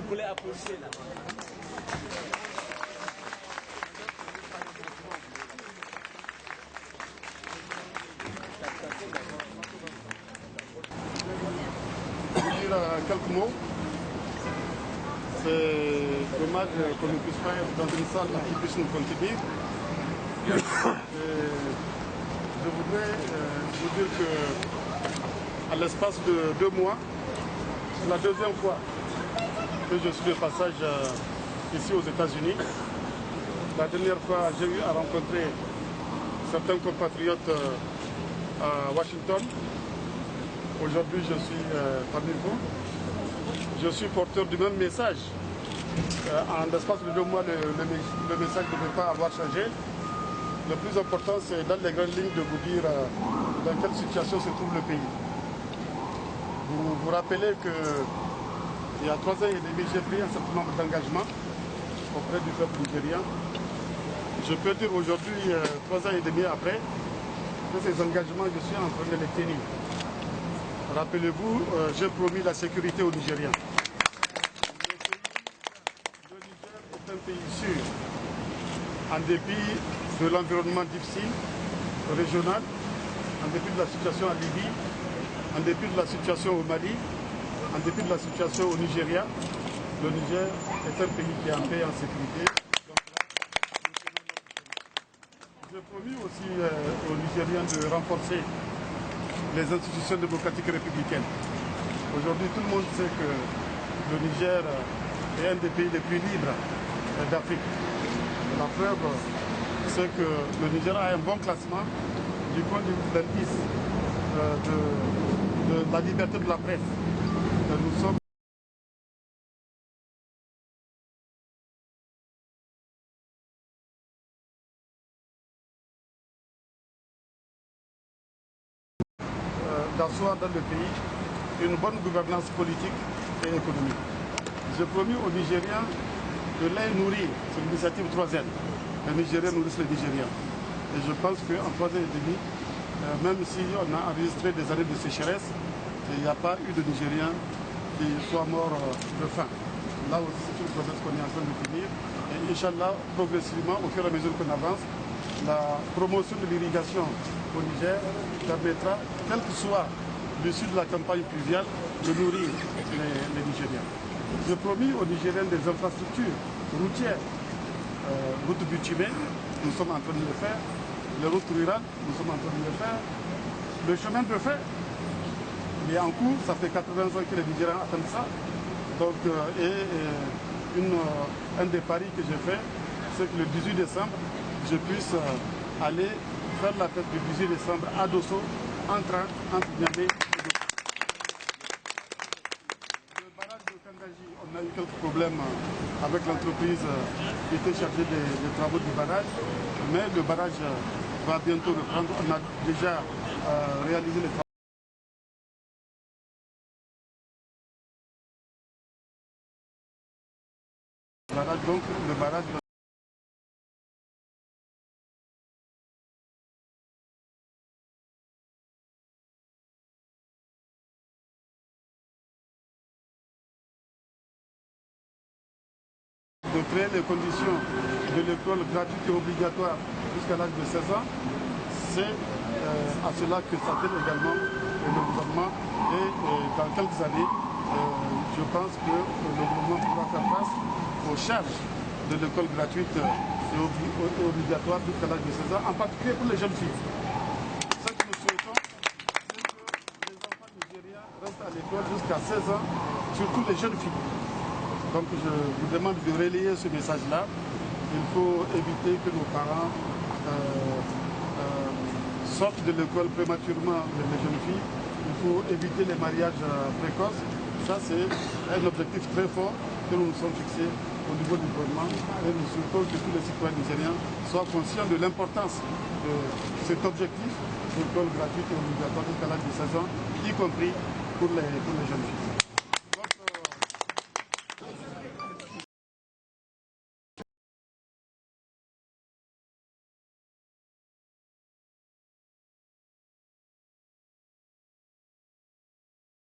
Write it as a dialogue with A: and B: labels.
A: voulez applaudir là.
B: Quelques mots. C'est dommage qu'on ne puisse pas être dans une salle qui puisse nous contenir. Je voudrais vous dire qu'à l'espace de 2 mois, c'est la deuxième fois que je suis de passage ici aux États-Unis. La dernière fois, j'ai eu à rencontrer certains compatriotes à Washington. Aujourd'hui, je suis parmi vous. Je suis porteur du même message. En l'espace de 2 mois, le message ne peut pas avoir changé. Le plus important, c'est dans les grandes lignes de vous dire dans quelle situation se trouve le pays. Vous vous rappelez qu'il y a 3 ans et demi, j'ai pris un certain nombre d'engagements auprès du peuple nigérien. Je peux dire aujourd'hui, 3 ans et demi après, que ces engagements, je suis en train de les tenir. Rappelez-vous, j'ai promis la sécurité aux Nigériens. Le Niger est un pays sûr, en dépit de l'environnement difficile, régional, en dépit de la situation en Libye, en dépit de la situation au Mali, en dépit de la situation au Nigeria. Le Niger est un pays qui est en paix et en sécurité. J'ai promis aussi aux Nigériens de renforcer les institutions démocratiques républicaines. Aujourd'hui, tout le monde sait que le Niger est un des pays les plus libres d'Afrique. La preuve, c'est que le Niger a un bon classement du point de vue de l'indice de la liberté de la presse. Nous sommes d'asseoir dans le pays une bonne gouvernance politique et économique. J'ai promis aux Nigériens de les nourrir. C'est l'initiative 3N. Les Nigériens nourrissent les Nigériens. Et je pense qu'en 3 ans et demi, même si on a enregistré des années de sécheresse, il n'y a pas eu de Nigériens qui soient morts de faim. Là aussi, c'est une process qu'on est en train de finir. Et Inch'Allah, progressivement, au fur et à mesure qu'on avance, la promotion de l'irrigation au Niger permettra, quel que soit l'issue de la campagne pluviale, de nourrir les Nigériens. J'ai promis aux Nigériens des infrastructures routières, routes bitumées, nous sommes en train de le faire, les routes rurales, nous sommes en train de le faire, le chemin de fer, il est en cours, ça fait 80 ans que les Nigériens attendent ça. Donc, un des paris que j'ai fait, c'est que le 18 décembre, je puisse aller faire la fête du 18 décembre à Dosso, entre Niamey et Dosso. Le barrage de Kandaji, on a eu quelques problèmes avec l'entreprise qui était chargée des travaux du barrage, mais le barrage va bientôt reprendre. On a déjà réalisé les travaux. Donc, le barrage de créer les conditions de l'école gratuite et obligatoire jusqu'à l'âge de 16 ans, c'est à cela que s'appelle également le gouvernement. Et dans quelques années, je pense que le gouvernement pourra faire face aux charges de l'école gratuite et obligatoire jusqu'à l'âge de 16 ans, en particulier pour les jeunes filles. Ce que nous souhaitons, c'est que les enfants nigériens restent à l'école jusqu'à 16 ans, surtout les jeunes filles. Donc je vous demande de relayer ce message-là. Il faut éviter que nos parents sortent de l'école prématurément les jeunes filles. Il faut éviter les mariages précoces. Ça, c'est un objectif très fort que nous nous sommes fixés au niveau du gouvernement. Et nous souhaitons que tous les citoyens nigériens soient conscients de l'importance de cet objectif d'école gratuite et obligatoire jusqu'à l'âge de 16 ans, y compris pour les jeunes filles.